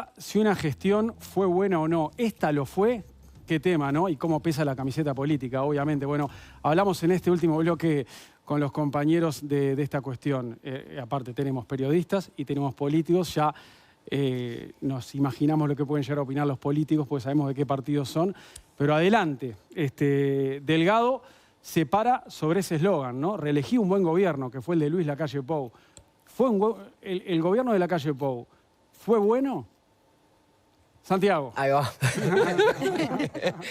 pregunta si una gestión fue buena o no. ¿Esta lo fue? ¿Qué tema, no? Y cómo pesa la camiseta política, obviamente. Bueno, hablamos en este último bloque con los compañeros de esta cuestión. Aparte, tenemos periodistas y tenemos políticos. Ya nos imaginamos lo que pueden llegar a opinar los políticos, porque sabemos de qué partidos son. Pero adelante, Delgado se para sobre ese eslogan, ¿no? Reelegí un buen gobierno, que fue el de Luis Lacalle Pou. ¿El gobierno de Lacalle Pou fue bueno? Santiago. Ahí va.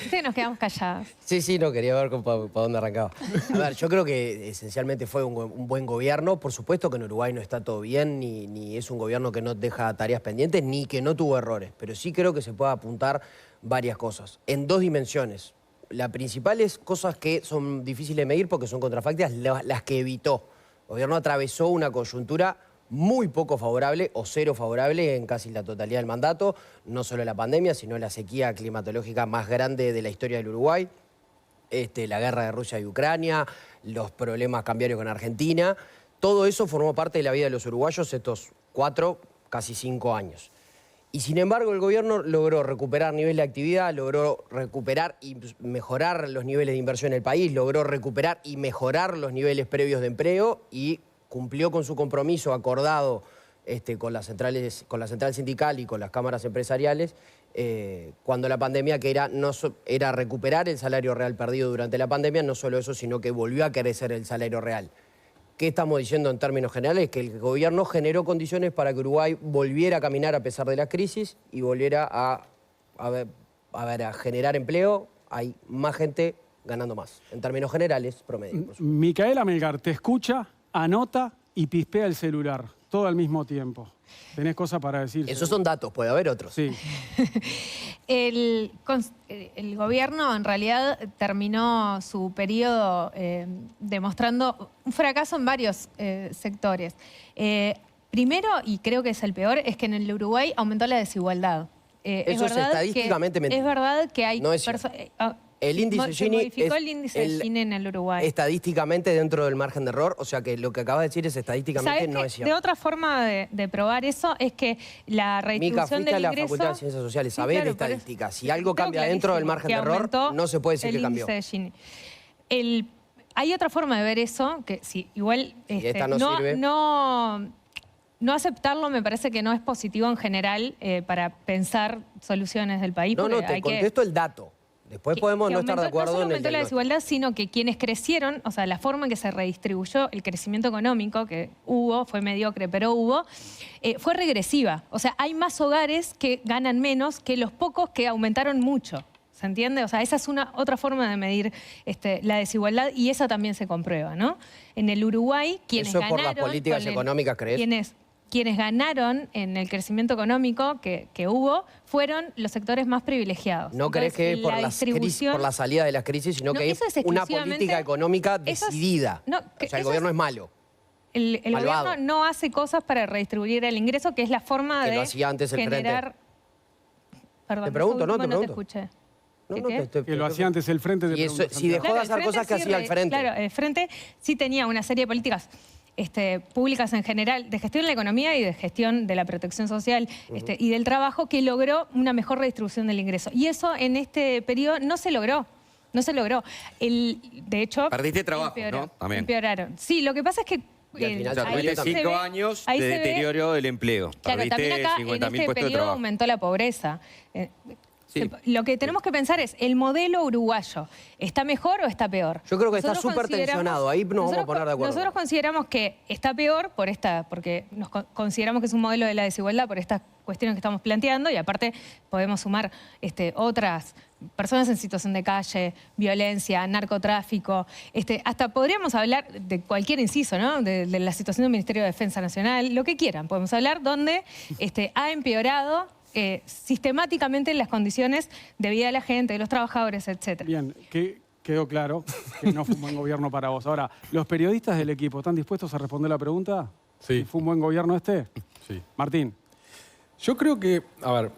Sí, nos quedamos callados. Sí, no quería ver para dónde arrancaba. A ver, yo creo que esencialmente fue un buen gobierno. Por supuesto que en Uruguay no está todo bien, ni es un gobierno que no deja tareas pendientes, ni que no tuvo errores. Pero sí creo que se puede apuntar varias cosas, en dos dimensiones. La principal es cosas que son difíciles de medir porque son contrafácticas, las que evitó. El gobierno atravesó una coyuntura muy poco favorable o cero favorable en casi la totalidad del mandato, no solo la pandemia, sino la sequía climatológica más grande de la historia del Uruguay, la guerra de Rusia y Ucrania, los problemas cambiarios con Argentina. Todo eso formó parte de la vida de los uruguayos estos 4, casi 5 años. Y sin embargo el gobierno logró recuperar niveles de actividad, logró recuperar y mejorar los niveles de inversión en el país, logró recuperar y mejorar los niveles previos de empleo y cumplió con su compromiso acordado con la central sindical y con las cámaras empresariales cuando la pandemia, que era recuperar el salario real perdido durante la pandemia, no solo eso, sino que volvió a crecer el salario real. ¿Qué estamos diciendo en términos generales? Que el gobierno generó condiciones para que Uruguay volviera a caminar a pesar de la crisis y volviera a generar empleo. Hay más gente ganando más, en términos generales, promedio. Micaela Melgar te escucha, anota y pispea el celular, todo al mismo tiempo. ¿Tenés cosas para decir? Esos son datos, puede haber otros. Sí. El gobierno en realidad terminó su periodo demostrando un fracaso en varios sectores. Primero, y creo que es el peor, es que en el Uruguay aumentó la desigualdad. Eso es estadísticamente mentira. Es verdad que hay no es el índice Gini modificó el índice Gini en el Uruguay. Estadísticamente dentro del margen de error, o sea que lo que acabas de decir es estadísticamente no es cierto. De otra forma de probar eso es que la redistribución del ingreso... Mica, fuiste a la Facultad de Ciencias Sociales, sabés de estadística. Si algo cambia dentro del margen de error, no se puede decir que cambió. Hay otra forma de ver eso, que si igual esta no sirve. No aceptarlo me parece que no es positivo en general para pensar soluciones del país. No, te contesto el dato. Después podemos no estar de acuerdo en el no solo aumentó la desigualdad, sino que quienes crecieron, o sea, la forma en que se redistribuyó el crecimiento económico que hubo, fue mediocre, pero hubo, fue regresiva. O sea, hay más hogares que ganan menos que los pocos que aumentaron mucho. ¿Se entiende? O sea, esa es otra forma de medir la desigualdad y esa también se comprueba, ¿no? En el Uruguay, quienes ¿Eso ganaron... por las políticas económicas, crees? Quienes ganaron en el crecimiento económico que hubo fueron los sectores más privilegiados. ¿No crees que es por la salida de las crisis, sino que es una política económica decidida? O sea, el gobierno es malo. El gobierno no hace cosas para redistribuir el ingreso, que es la forma de lo hacía antes el generar... Perdón, te pregunto, no te pregunto. No te escuché. Que lo hacía antes el Frente. Si dejó de hacer cosas que hacía el Frente. Claro, el Frente sí tenía una serie de políticas públicas en general, de gestión de la economía y de gestión de la protección social y del trabajo, que logró una mejor redistribución del ingreso. Y eso en este periodo no se logró. No se logró. De hecho... Perdiste trabajo, ¿no? También. Empeoraron. Sí, lo que pasa es que... tuviste 5 años de deterioro del empleo. Claro, también acá en este periodo aumentó la pobreza. Sí. Lo que tenemos que pensar es, ¿el modelo uruguayo está mejor o está peor? Yo creo que está súper tensionado, ahí nos vamos a poner de acuerdo. Nosotros consideramos que está peor porque consideramos que es un modelo de la desigualdad por estas cuestiones que estamos planteando y aparte podemos sumar otras personas en situación de calle, violencia, narcotráfico, hasta podríamos hablar de cualquier inciso, ¿no? De la situación del Ministerio de Defensa Nacional, lo que quieran. Podemos hablar donde ha empeorado sistemáticamente las condiciones de vida de la gente, de los trabajadores, etc. Bien, quedó claro que no fue un buen gobierno para vos. Ahora, ¿los periodistas del equipo están dispuestos a responder la pregunta? Sí. ¿Fue un buen gobierno este? Sí. Martín. Yo creo que, a ver,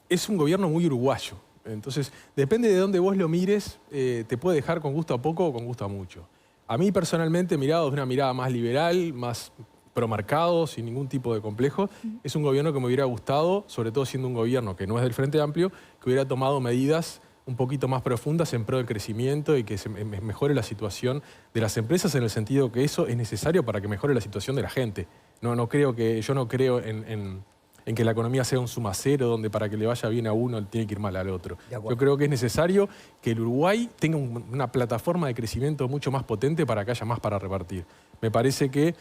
es un gobierno muy uruguayo. Entonces, depende de dónde vos lo mires, te puede dejar con gusto a poco o con gusto a mucho. A mí personalmente, mirado de una mirada más liberal, más promarcado, sin ningún tipo de complejo. Es un gobierno que me hubiera gustado, sobre todo siendo un gobierno que no es del Frente Amplio, que hubiera tomado medidas un poquito más profundas en pro del crecimiento y que se mejore la situación de las empresas, en el sentido que eso es necesario para que mejore la situación de la gente. Yo no creo en que la economía sea un suma cero, donde para que le vaya bien a uno tiene que ir mal al otro. Yo creo que es necesario que el Uruguay tenga una plataforma de crecimiento mucho más potente para que haya más para repartir. Me parece que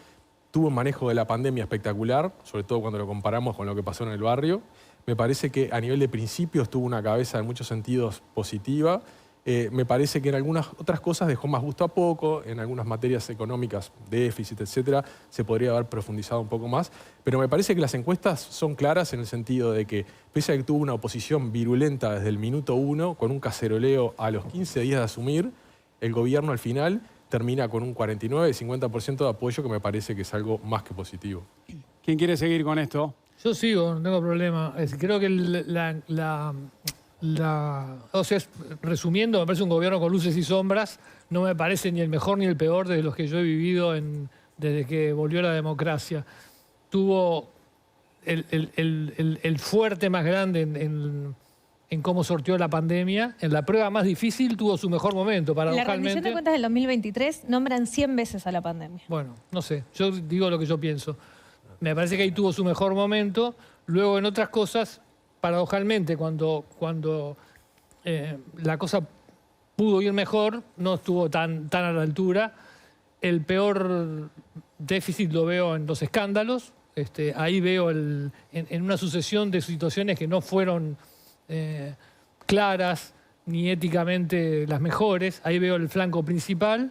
tuvo un manejo de la pandemia espectacular, sobre todo cuando lo comparamos con lo que pasó en el barrio. Me parece que a nivel de principios tuvo una cabeza en muchos sentidos positiva. Me parece que en algunas otras cosas dejó más gusto a poco, en algunas materias económicas, déficit, etcétera, se podría haber profundizado un poco más. Pero me parece que las encuestas son claras en el sentido de que, pese a que tuvo una oposición virulenta desde el minuto 1, con un caceroleo a los 15 días de asumir, el gobierno al final termina con un 49-50% de apoyo, que me parece que es algo más que positivo. ¿Quién quiere seguir con esto? Yo sigo, no tengo problema. Creo que o sea, resumiendo, me parece un gobierno con luces y sombras. No me parece ni el mejor ni el peor de los que yo he vivido desde que volvió la democracia. Tuvo el fuerte más grande en cómo sorteó la pandemia. En la prueba más difícil tuvo su mejor momento, paradójicamente. La rendición de cuentas del 2023 nombran 100 veces a la pandemia. Bueno, no sé, yo digo lo que yo pienso. Me parece que ahí tuvo su mejor momento. Luego, en otras cosas, paradójicamente, cuando la cosa pudo ir mejor, no estuvo tan a la altura. El peor déficit lo veo en los escándalos. Ahí veo en una sucesión de situaciones que no fueron claras ni éticamente las mejores. Ahí veo el flanco principal.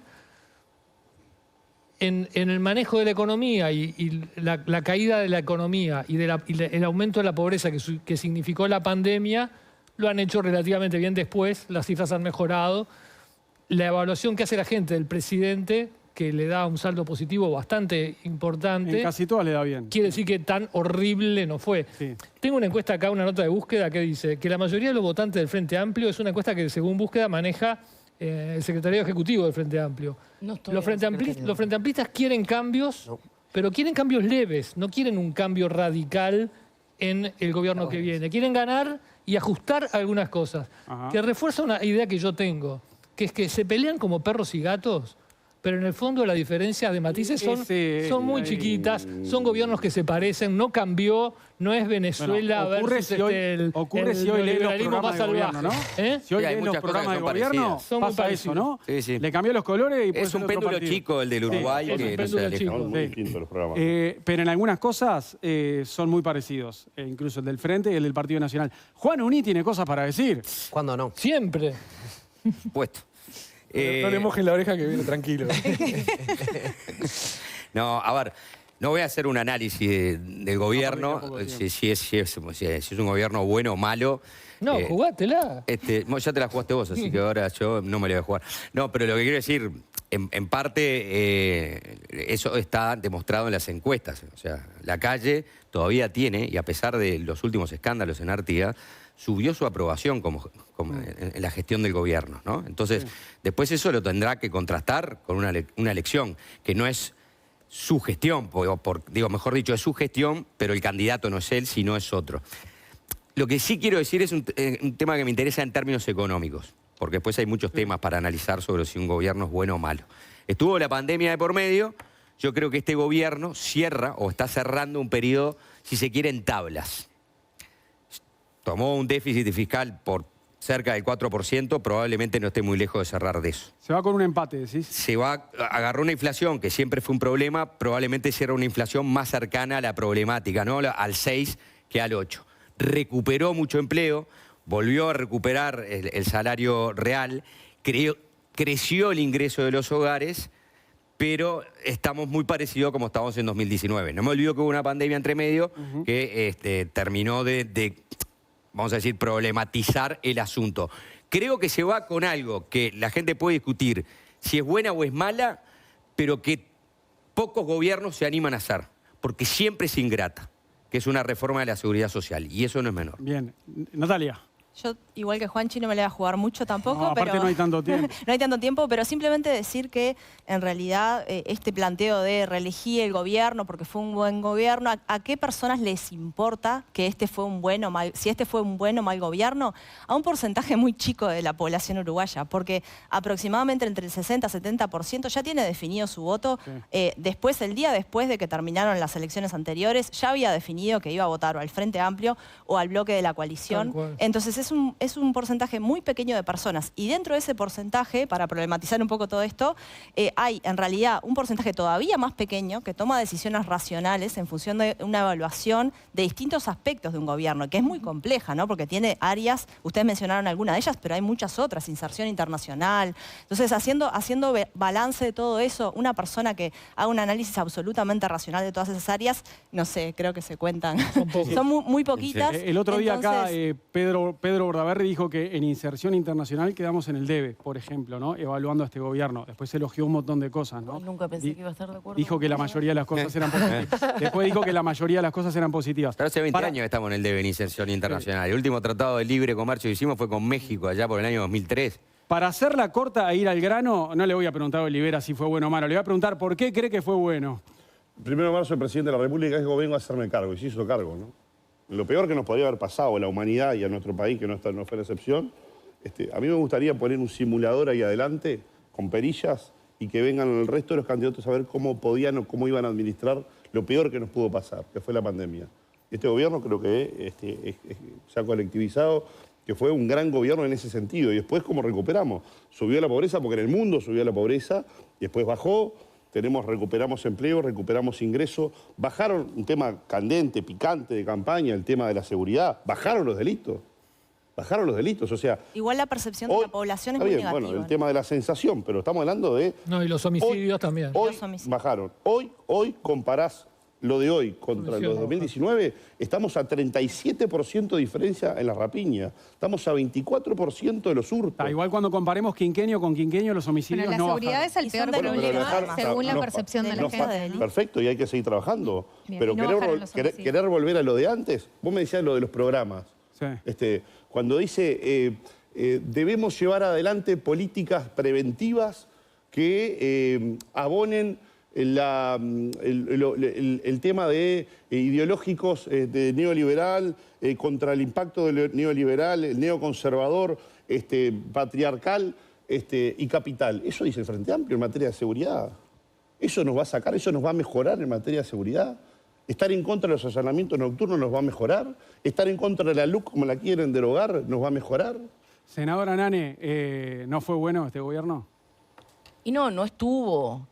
En el manejo de la economía y la caída de la economía y el aumento de la pobreza que significó la pandemia, lo han hecho relativamente bien después, las cifras han mejorado. La evaluación que hace la gente del presidente, que le da un saldo positivo bastante importante. En casi todas le da bien. Quiere decir que tan horrible no fue. Sí. Tengo una encuesta acá, una nota de búsqueda que dice que la mayoría de los votantes del Frente Amplio, es una encuesta que según búsqueda maneja el secretario ejecutivo del Frente Amplio. Los Frente Amplistas quieren cambios, pero quieren cambios leves, no quieren un cambio radical en el gobierno que viene. Quieren ganar y ajustar algunas cosas. Que refuerza una idea que yo tengo, que es que se pelean como perros y gatos, pero en el fondo las diferencias de matices son muy chiquitas, son gobiernos que se parecen, no cambió, no es Venezuela versus el liberalismo más salvaje. ¿No? Si hoy leen los programas de gobierno, pasa eso, ¿no? Sí, sí. Le cambió los colores y es un péndulo chico el del Uruguay. Sí, que no se aleja. Son muy distintos los programas. Pero en algunas cosas son muy parecidos, incluso el del Frente y el del Partido Nacional. Juan Uní tiene cosas para decir. ¿Cuándo no? Siempre. Puesto. No le mojen la oreja, que viene tranquilo. No, a ver, no voy a hacer un análisis del gobierno, si es un gobierno bueno o malo. No, jugátela. Ya te la jugaste vos, así que ahora yo no me la voy a jugar. No, pero lo que quiero decir, en parte, eso está demostrado en las encuestas. O sea, la calle todavía tiene, y a pesar de los últimos escándalos en Artigas, subió su aprobación en la gestión del gobierno, ¿no? Entonces, después eso lo tendrá que contrastar con una elección que no es su gestión, mejor dicho, es su gestión, pero el candidato no es él, sino es otro. Lo que sí quiero decir es un tema que me interesa en términos económicos, porque después hay muchos temas para analizar sobre si un gobierno es bueno o malo. Estuvo la pandemia de por medio. Yo creo que este gobierno cierra o está cerrando un periodo, si se quiere, en tablas. Tomó un déficit fiscal por cerca del 4%, probablemente no esté muy lejos de cerrar de eso. Se va con un empate, decís. Agarró una inflación que siempre fue un problema, probablemente cierra una inflación más cercana a la problemática, ¿no? Al 6 que al 8. Recuperó mucho empleo, volvió a recuperar el salario real, creció el ingreso de los hogares, pero estamos muy parecidos como estábamos en 2019. No me olvido que hubo una pandemia entre medio que terminó de vamos a decir, problematizar el asunto. Creo que se va con algo que la gente puede discutir si es buena o es mala, pero que pocos gobiernos se animan a hacer, porque siempre es ingrata, que es una reforma de la seguridad social, y eso no es menor. Bien. Natalia. Yo, igual que Juanchi, no me la voy a jugar mucho tampoco. No, aparte pero no hay tanto tiempo. no hay tanto tiempo, pero simplemente decir que en realidad este planteo de reelegir el gobierno porque fue un buen gobierno, ¿a qué personas les importa que este fue un buen o mal, si este fue un buen o mal gobierno? A un porcentaje muy chico de la población uruguaya, porque aproximadamente entre el 60 y 70% ya tiene definido su voto. Sí. Después, el día después de que terminaron las elecciones anteriores, ya había definido que iba a votar o al Frente Amplio o al bloque de la coalición. Entonces es un porcentaje muy pequeño de personas. Y dentro de ese porcentaje, para problematizar un poco todo esto, hay en realidad un porcentaje todavía más pequeño que toma decisiones racionales en función de una evaluación de distintos aspectos de un gobierno, que es muy compleja, ¿no? Porque tiene áreas, ustedes mencionaron algunas de ellas, pero hay muchas otras, inserción internacional. Entonces, haciendo balance de todo eso, una persona que haga un análisis absolutamente racional de todas esas áreas, no sé, creo que se cuentan. Son muy poquitas. El otro día acá Pedro Bordaberry dijo que en inserción internacional quedamos en el debe, por ejemplo, ¿no? Evaluando a este gobierno. Después elogió un montón de cosas, ¿no? Nunca pensé que iba a estar de acuerdo. Dijo que la mayoría de las cosas eran positivas. Después dijo que la mayoría de las cosas eran positivas. Pero hace 20 años que estamos en el debe en inserción internacional. El último tratado de libre comercio que hicimos fue con México, allá por el año 2003. Para hacerla corta e ir al grano, no le voy a preguntar a Olivera si fue bueno o malo. Le voy a preguntar por qué cree que fue bueno. El 1 de marzo el presidente de la República dijo: vengo a hacerme cargo, y se hizo cargo, ¿no? Lo peor que nos podría haber pasado a la humanidad y a nuestro país, que no fue la excepción, a mí me gustaría poner un simulador ahí adelante, con perillas, y que vengan el resto de los candidatos a ver cómo podían o cómo iban a administrar lo peor que nos pudo pasar, que fue la pandemia. Este gobierno creo que se ha colectivizado, que fue un gran gobierno en ese sentido. Y después, ¿cómo recuperamos? Subió la pobreza, porque en el mundo subió la pobreza, y después bajó. Recuperamos empleo, recuperamos ingresos, bajaron un tema candente, picante de campaña, el tema de la seguridad, bajaron los delitos, o sea... Igual la percepción de la población es muy negativa. Bueno, el tema de la sensación, pero estamos hablando de... No, y los homicidios también. Hoy bajaron, hoy comparás lo de hoy contra los de 2019, estamos a 37% de diferencia en la rapiña. Estamos a 24% de los hurtos. Igual cuando comparemos quinquenio con quinquenio, los homicidios la no seguridad bajan. es el peor problema, según la percepción de la gente. Perfecto, y hay que seguir trabajando. Bien, pero querer volver a lo de antes, vos me decías lo de los programas. Sí. Cuando dice, debemos llevar adelante políticas preventivas que abonen el tema de ideológicos de neoliberal, contra el impacto del neoliberal, el neoconservador, patriarcal y capital. Eso dice el Frente Amplio en materia de seguridad. Eso nos va a sacar, eso nos va a mejorar en materia de seguridad. Estar en contra de los allanamientos nocturnos nos va a mejorar. Estar en contra de la LUC como la quieren derogar nos va a mejorar. Senadora Nane, ¿no fue bueno este gobierno? Y no estuvo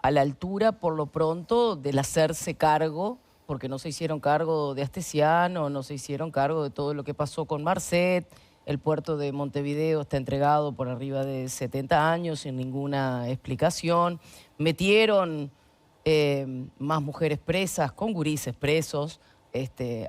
a la altura, por lo pronto, del hacerse cargo, porque no se hicieron cargo de Astesiano, no se hicieron cargo de todo lo que pasó con Marcet. El puerto de Montevideo está entregado por arriba de 70 años sin ninguna explicación. Metieron más mujeres presas, con gurises presos,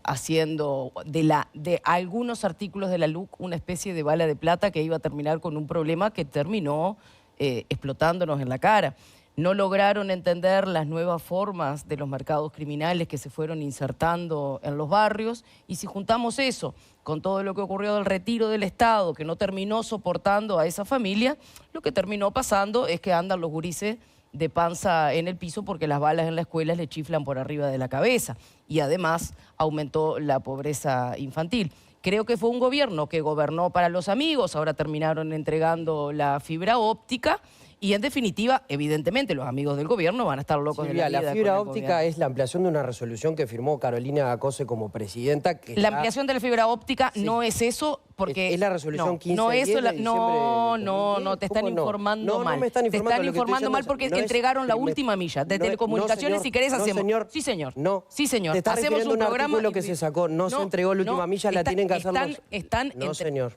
haciendo de algunos artículos de la LUC una especie de bala de plata que iba a terminar con un problema que terminó explotándonos en la cara. No lograron entender las nuevas formas de los mercados criminales que se fueron insertando en los barrios, y si juntamos eso con todo lo que ocurrió del retiro del Estado, que no terminó soportando a esa familia, lo que terminó pasando es que andan los gurises de panza en el piso porque las balas en la escuela le chiflan por arriba de la cabeza, y además aumentó la pobreza infantil. Creo que fue un gobierno que gobernó para los amigos, ahora terminaron entregando la fibra óptica, y en definitiva, evidentemente, los amigos del gobierno van a estar locos Silvia, de la vida. La fibra óptica es la ampliación de una resolución que firmó Carolina Acose como presidenta. La ampliación de la fibra óptica no es eso, porque... Es la resolución 15 no, de diciembre no, te están informando mal. No me están informando. Te están informando mal porque entregaron la última milla de telecomunicaciones. Si querés, hacemos... Sí, señor. No. Sí, señor. Te está hacemos un programa... artículo que se sacó. No se entregó la última milla, la tienen que hacer los... No, señor.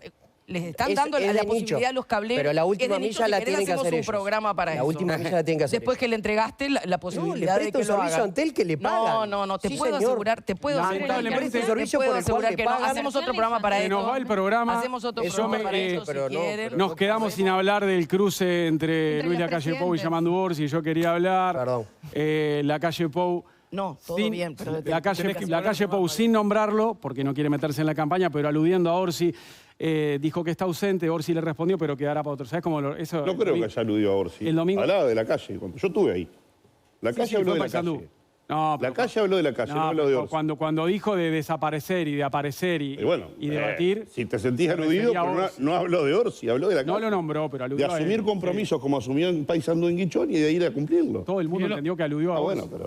Les están dando la posibilidad a los cableros. Pero la última milla la tienen que hacer ellos. Un programa para la última milla la tienen que hacer después que le entregaste la posibilidad de que lo hagan. No, Antel que le pagan. No, te puedo asegurar, te puedo asegurar que no. Hacemos otro programa para eso. Nos va el programa. Hacemos otro programa para eso, si quieren. Nos quedamos sin hablar del cruce entre Luis Lacalle Pou y Yamandu Orsi. Yo quería hablar. Perdón. Lacalle Pou No, todo Sin- bien, pero... la calle Pou, sin nombrarlo, porque no quiere meterse en la campaña, pero aludiendo a Orsi, dijo que está ausente, Orsi le respondió, pero quedará para otro. ¿Sabes cómo eso? No creo que haya aludido a Orsi. El domingo- Hablaba de la calle. Cuando yo estuve ahí. La calle habló de la calle. No, La calle habló de la calle, no habló de Orsi. Cuando dijo de desaparecer y de aparecer y debatir... Si te sentías se aludido, refería a pero Orsi. no habló de Orsi, habló de la calle. No lo nombró, pero De aludió a él. asumir compromisos como asumió en Paysandú en Guichón y de ir a cumplirlo. Todo el mundo entendió que aludió a Orsi. Bueno, pero...